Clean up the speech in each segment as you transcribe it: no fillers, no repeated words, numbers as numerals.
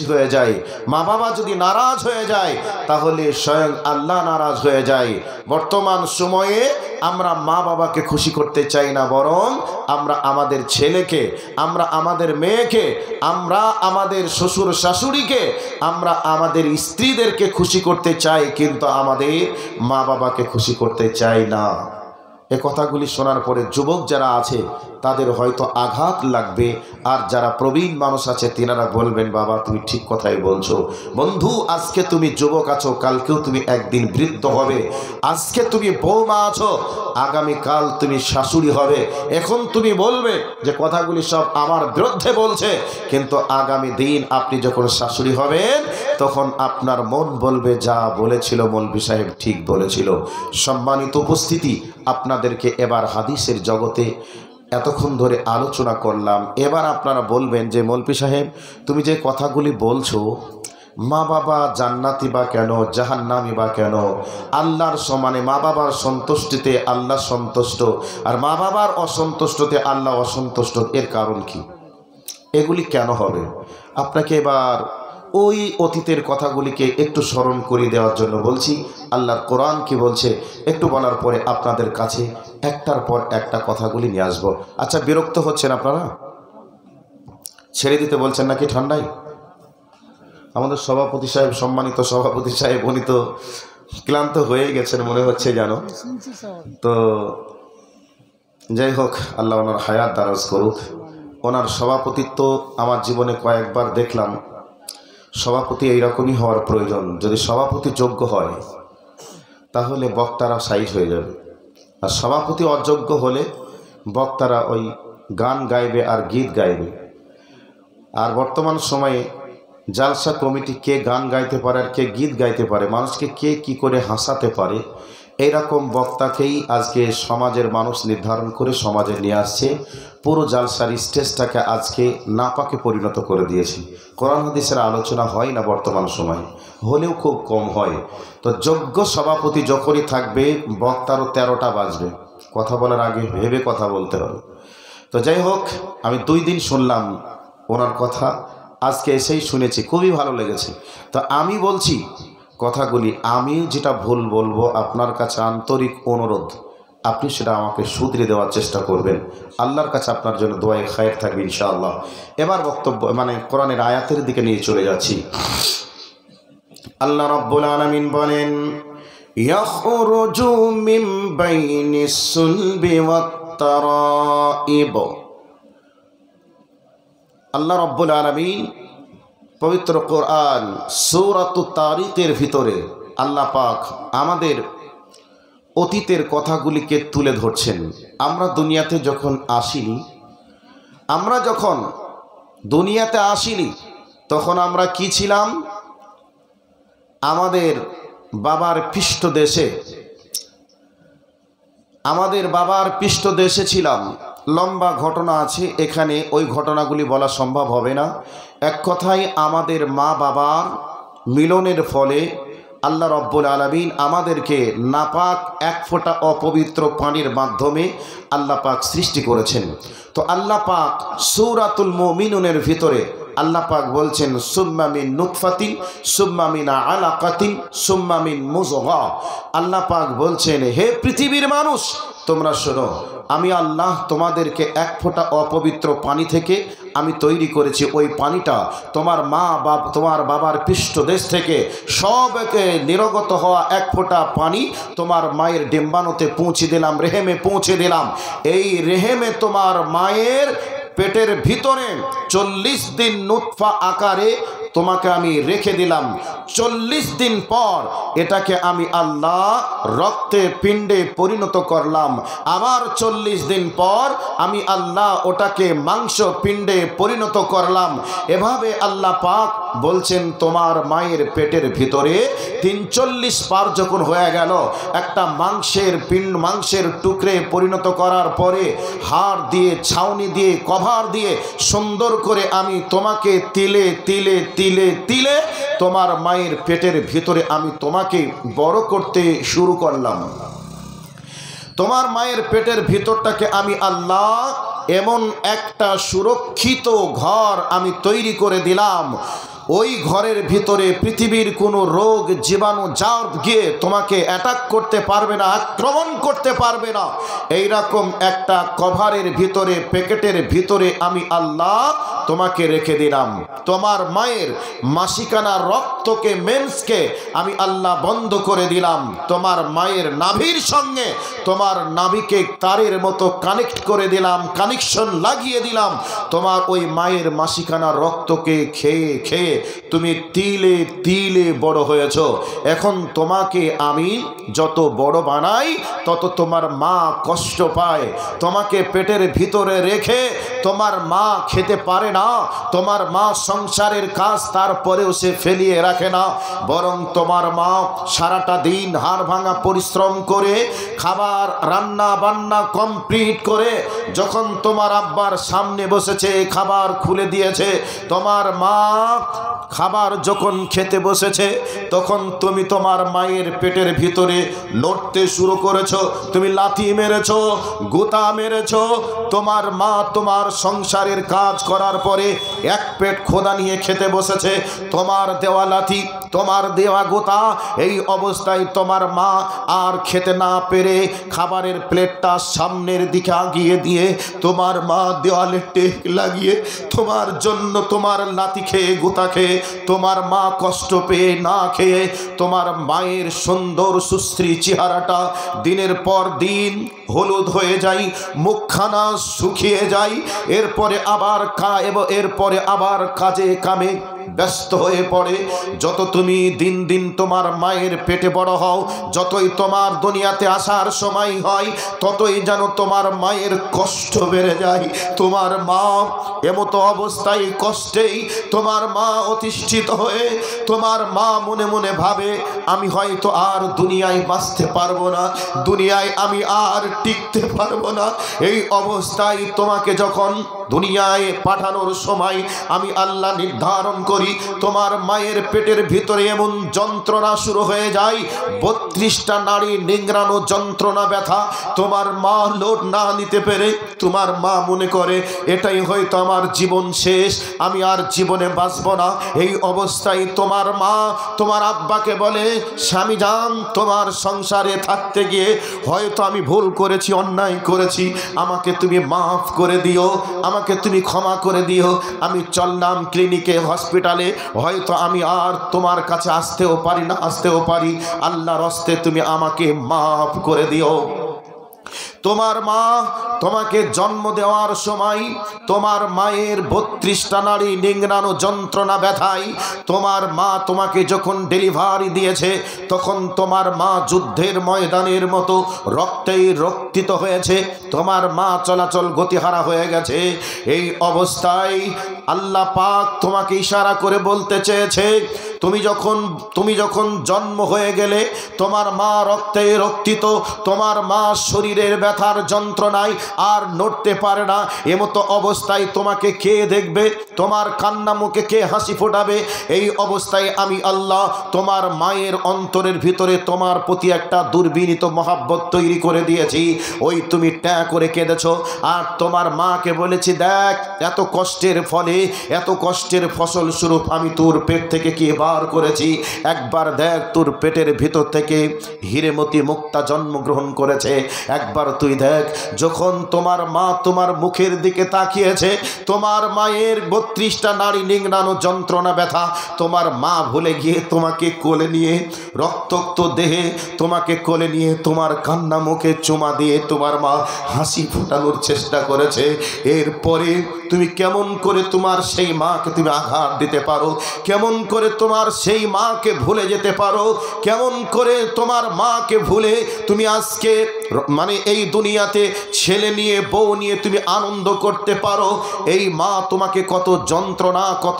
হয়ে যায়। মা বাবা যদি নারাজ হয়ে যায় তাহলে স্বয়ং আল্লাহ নারাজ হয়ে যায়। বর্তমান সময়ে আমরা মা বাবাকে খুশি করতে চাই না, বরং আমরা আমাদের ছেলেকে, আমরা আমাদের মেয়েকে, আমরা আমাদের শ্বশুর শাশুড়িকে, আমরা আমাদের স্ত্রীদেরকে খুশি করতে চাই, কিন্তু আমাদের মা বাবাকে খুশি করতে চাই না। এ কথাগুলি শোনার পরে যুবক যারা আছে তাদের হয়তো আঘাত লাগবে, আর যারা প্রবীণ মানুষ আছে তিনারা বলবেন, বাবা তুমি ঠিক কথাই বলছো। বন্ধু, আজকে তুমি যুবক আছো, কালকেও তুমি একদিন বৃদ্ধ হবে। আজকে তুমি বৌমা আছো, আগামীকাল তুমি শাশুড়ি হবে। এখন তুমি বলবে যে কথাগুলি সব আমার বিরুদ্ধে বলছে, কিন্তু আগামী দিন আপনি যখন শাশুড়ি হবেন তখন আপনার মন বলবে যা বলেছিল মৌলভী সাহেব ঠিক বলেছিল। সম্মানিত উপস্থিতি, আপনাদেরকে এবার হাদিসের জগতে এতক্ষণ ধরে আলোচনা করলাম। এবার আপনারা বলবেন যে মৌলভী সাহেব তুমি যে কথাগুলি বলছো, মা বাবা জান্নাতি বা কেন, জাহান্নামি বা কেন? আল্লাহর সমানে মা বাবার সন্তুষ্টিতে আল্লাহ সন্তুষ্ট, আর মা বাবার অসন্তুষ্টতে আল্লাহ অসন্তুষ্ট, এর কারণ কি? এগুলি কেন হবে? আপনাকে এবার ওই অতীতের কথাগুলিকে একটু স্মরণ করিয়ে দেওয়ার জন্য বলছি। আল্লাহর কোরআন কি বলছে একটু বলার পরে আপনাদের কাছে একটার পর একটা কথাগুলি নিয়ে আসবো। আচ্ছা, বিরক্ত হচ্ছেন আপনারা? ছেড়ে দিতে বলছেন নাকি ঠান্ডায়? আমাদের সভাপতি সাহেব, সম্মানিত সভাপতি সাহেব, উনি তো ক্লান্ত হয়ে গেছেন মনে হচ্ছে জানো। তো যাই হোক, আল্লাহ ওনার হায়াত দারাজ করুক। ওনার সভাপতিত্ব আমার জীবনে কয়েকবার দেখলাম। সভাপতি এইরকমই হওয়ার প্রয়োজন। যদি সভাপতি যোগ্য হয় তাহলে বক্তারা সাইজ হয়ে যাবে, আর সভাপতি অযোগ্য হলে বক্তারা ওই গান গাইবে আর গীত গাইবে। আর বর্তমান সময়ে জালসা কমিটি কে গান গাইতে পারে আর কে গীত গাইতে পারে, মানুষকে কে কি করে হাসাতে পারে, এইরকম বক্তাকেই আজকে সমাজের মানুষ নির্ধারণ করে সমাজে নিয়ে আসছে। পুরো জালসার স্টেজটাকে আজকে নাপাকে পরিণত করে দিয়েছে। কোরআন হাদিসের আলোচনা হয় না বর্তমান সময়ে, হলেও খুব কম হয়। তো যোগ্য সভাপতি যখনই থাকবে বক্তারও 13টা বাজবে। কথা বলার আগে ভেবে কথা বলতে হবে। তো যাই হোক, আমি 2 দিন শুনলাম ওনার কথা, আজকে এসেই শুনেছি, খুবই ভালো লেগেছে। তো আমি বলছি কথাগুলি, আমি যেটা ভুল বলবো আপনার কাছে আন্তরিক অনুরোধ, আপনি সেটা আমাকে শুধরে দেওয়ার চেষ্টা করবেন। আল্লাহর কাছে আপনার জন্য দোয়ায়ে খায়ের থাকবে ইনশাআল্লাহ। এবার বক্তব্য কোরআনের আয়াতের দিকে নিয়ে চলে যাচ্ছি। আল্লাহ রাব্বুল আলামিন বলেন, ইয়াখরুজু মিন বাইনিস সুলবি ওয়াত তারাইব। আল্লাহ রাব্বুল আলামিন পবিত্র কোরআন সূরাতুত তারিকের ভিতরে আল্লাহ পাক আমাদের অতীতের কথাগুলিকে তুলে ধরছেন। আমরা দুনিয়াতে যখন আসিনি তখন আমরা কি ছিলাম? আমাদের বাবার পৃষ্ঠদেশে ছিলাম। লম্বা ঘটনা আছে এখানে, ওই ঘটনাগুলি বলা সম্ভব হবে না। এক কথায় আমাদের মা বাবার মিলনের ফলে আল্লাহ রাব্বুল আলামিন আমাদেরকে নাপাক এক ফোঁটা অপবিত্র পানির মাধ্যমে আল্লাহ পাক সৃষ্টি করেছেন। তো আল্লাহ পাক সূরাতুল মুমিনুনের ভিতরে আল্লাহ পাক বলছেন, সুম্মা মিন নুতফাতিন সুম্মা মিন আলাকাতিন সুম্মা মিন মুযগা। আল্লাহ পাক বলছেন, হে পৃথিবীর মানুষ তোমরা শোনো, আমি আল্লাহ তোমাদেরকে এক ফোঁটা অপবিত্র পানি থেকে আমি তৈরি করেছি। ওই পানিটা তোমার বাবার পৃষ্ঠদেশ থেকে সবকে নির্গত হওয়া এক ফোঁটা পানি তোমার মায়ের ডিম্বাণুতে পৌঁছে দিলাম, রেহেমে পৌঁছে দিলাম। এই রেহেমে তোমার মায়ের পেটের ভিতরে 40 দিন নুতফা আকারে তোমাকে আমি রেখে দিলাম। 40 দিন পর এটাকে আমি আল্লাহ রক্তে পিণ্ডে পরিণত করলাম। আবার 40 দিন পর আমি আল্লাহ ওটাকে মাংস পিণ্ডে পরিণত করলাম। এভাবে আল্লাহ পাক বলছেন, তোমার মায়ের পেটের ভিতরে 43 বার যখন হয়ে গেল, একটা মাংসের টুকরে পরিণত করার পরে হাড় দিয়ে, ছাউনি দিয়ে, কভার দিয়ে সুন্দর করে আমি তোমাকে তিলে তিলে তিলে তিলে তোমার মায়ের পেটের ভিতরে আমি তোমাকে বড় করতে শুরু করলাম। তোমার মায়ের পেটের ভিতরটাকে আমি আল্লাহ এমন একটা সুরক্ষিত ঘর আমি তৈরি করে দিলাম। ওই ঘরের ভিতরে পৃথিবীর কোনো রোগ জীবাণু যা গিয়ে তোমাকে অ্যাটাক করতে পারবে না, আক্রমণ করতে পারবে না। এইরকম একটা কভারের ভিতরে, প্যাকেটের ভিতরে আমি আল্লাহ তোমাকে রেখে দিলাম। তোমার মায়ের মাসিকানা রক্তকে, মেন্সকে আমি আল্লাহ বন্ধ করে দিলাম। তোমার মায়ের নাভির সঙ্গে তোমার নাভিকে তারের মতো কানেক্ট করে দিলাম, কানেকশন লাগিয়ে দিলাম। তোমার ওই মায়ের মাসিকানা রক্তকে খেয়ে খেয়ে তুমি তিলে তিলে বড় হয়েছ। এখন তোমাকে আমি যত বড় বানাই তত তোমার মা কষ্ট পায়। তোমাকে পেটের ভিতরে রেখে তোমার মা খেতে পারে না, তোমার মা সংসারের কাজ তারপরেও সে ফেলিয়ে রাখে না, বরং তোমার মা সারাটা দিন হাড় ভাঙা পরিশ্রম করে খাবার রান্না বান্না কমপ্লিট করে যখন তোমার আব্বার সামনে বসেছে, খাবার খুলে দিয়েছে, তোমার মা খাবার যখন খেতে বসেছে তখন তুমি তোমার মায়ের পেটের ভিতরে লড়তে শুরু করেছো, তুমি লাথি মেরেছো, গোতা মেরেছো। তোমার মা তোমার সংসারের কাজ করার পরে এক পেট খোদা নিয়ে খেতে বসেছে, তোমার দেওয়া লাথি, তোমার দেওয়া গোতা, এই অবস্থায় তোমার মা আর খেতে না পেরে খাবারের প্লেটটা সামনের দিকে আগিয়ে দিয়ে তোমার মা দেওয়ালে টেক লাগিয়ে তোমার জন্য তোমার লাথি খেয়ে গোতা খেয়ে তোমার মা কষ্ট পেয়ে না খেয়ে তোমার মায়ের সুন্দর সুশ্রী চেহারাটা দিনের পর দিন হলুদ হয়ে যায়, মুখখানা শুকিয়ে যায়। এরপরে আবার কাজে কামে ব্যস্ত হয়ে পড়ে। যত তুমি দিন দিন তোমার মায়ের পেটে বড় হও, যতই তোমার দুনিয়াতে আসার সময় হয়, ততই যেন তোমার মায়ের কষ্ট বেড়ে যায়। তোমার মা এমতো অবস্থায় কষ্টেই তোমার মা অতিষ্ঠিত হয়ে তোমার মা মনে মনে ভাবে আমি হয়তো আর দুনিয়ায় বাঁচতে পারবো না, দুনিয়ায় আমি আর টিকতে পারবো না। এই অবস্থায় তোমাকে যখন দুনিয়ায় পাঠানোর সময় আমি আল্লাহ নির্ধারণ করি তোমার মায়ের পেটের ভিতরে এমন যন্ত্রণা শুরু হয়ে যায়, 32টা নাড়ি নিংড়ানো যন্ত্রণা, ব্যথা। তোমার মা লোড না নিতে পেরে তোমার মা মনে করে এটাই হয়তো আমার জীবন শেষ, আমি আর জীবনে বাঁচব না। এই অবস্থায় তোমার মা তোমার আব্বাকে বলে স্বামী জান, তোমার সংসারে থাকতে গিয়ে হয়তো আমি ভুল করেছি, অন্যায় করেছি, আমাকে তুমি মাফ করে দিও, আমাকে তুমি ক্ষমা করে দিও। আমি চললাম ক্লিনিকে, হসপিটালে, হয়তো আমি আর তোমার কাছে আসতেও পারি, আল্লাহর হস্তে তুমি আমাকে মাফ করে দিও। তোমার মা তোমাকে জন্ম দেওয়ার সময় তোমার মায়ের 32টা নাড়ি নিংড়ানো যন্ত্রণা ব্যথায় তোমার মা তোমাকে যখন ডেলিভারি দিয়েছে তখন তোমার মা যুদ্ধের ময়দানের মতো রক্তেই রক্তিত হয়েছে, তোমার মা চলাচল গতিহারা হয়ে গেছে। এই অবস্থায় আল্লাহ পাক তোমাকে ইশারা করে বলতে চেয়েছে তুমি যখন জন্ম হয়ে গেলে তোমার মা রক্তে রক্তিত, তোমার মা শরীরের ব্যথার যন্ত্রণায় আর নড়তে পারে না। এমতো অবস্থায় তোমাকে কে দেখবে, তোমার কান্না মুখে কে হাসি ফোটাবে? এই অবস্থায় আমি আল্লাহ তোমার মায়ের অন্তরের ভিতরে তোমার প্রতি একটা দুর্বিনীত মহাব্বত তৈরি করে দিয়েছি। ওই তুমি ট্যাঁ করে কেঁদেছ আর তোমার মাকে বলেছি দেখ এত কষ্টের ফলে, এত কষ্টের ফসল স্বরূপ আমি তোর পেট থেকে কি বার করেছি, একবার দেখ তোর পেটের ভিতর থেকে হীরেমতি মুক্তা জন্মগ্রহণ করেছে, একবার তুই দেখ। যখন তোমার মা তোমার মুখের দিকে তাকিয়েছে, তোমার মায়ের 32টা নাড়ি নিংড়ানো যন্ত্রণা ব্যথা তোমার মা ভুলে গিয়ে তোমাকে কোলে নিয়ে রক্তাক্ত দেহে তোমাকে কোলে নিয়ে তোমার কান্না মুখে চুমা দিয়ে তোমার মা হাসি ফোটানোর চেষ্টা করেছে। এরপরে তুমি কেমন করে তোমার সেই মাকে তুমি আঘাত দিতে পারো, কেমন করে তোমার সেই মাকে ভুলে যেতে পারো, কেমন করে তোমার মাকে ভুলে তুমি আজকে এই দুনিয়াতে ছেলে নিয়ে বউ নিয়ে তুমি আনন্দ করতে পারো? এই মা তোমাকে কত যন্ত্রণা, কত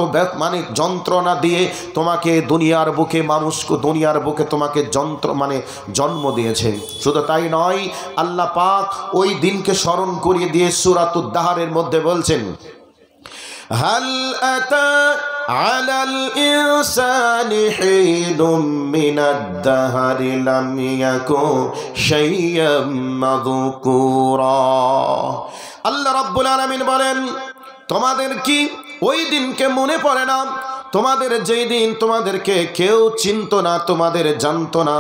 যন্ত্রণা দিয়ে তোমাকে দুনিয়ার বুকে দুনিয়ার বুকে তোমাকে জন্ম দিয়েছে। শুধু তাই নয়, আল্লাহ পাক ওই দিনকে স্মরণ করিয়ে দিয়ে সূরাতুদ দাহরের মধ্যে বলছেন হাল আতা আলাল ইনসানি হিনুম মিনাদ দাহরি লাম ইয়াকুন শাইয়্যাম মাযকুরা। আল্লাহ রাব্বুল আলামিন বলেন তোমাদের কি ওই দিনকে মনে পড়ে না? তোমাদের যেই দিন তোমাদেরকে কেউ চিনতো না, তোমাদের জানতো না।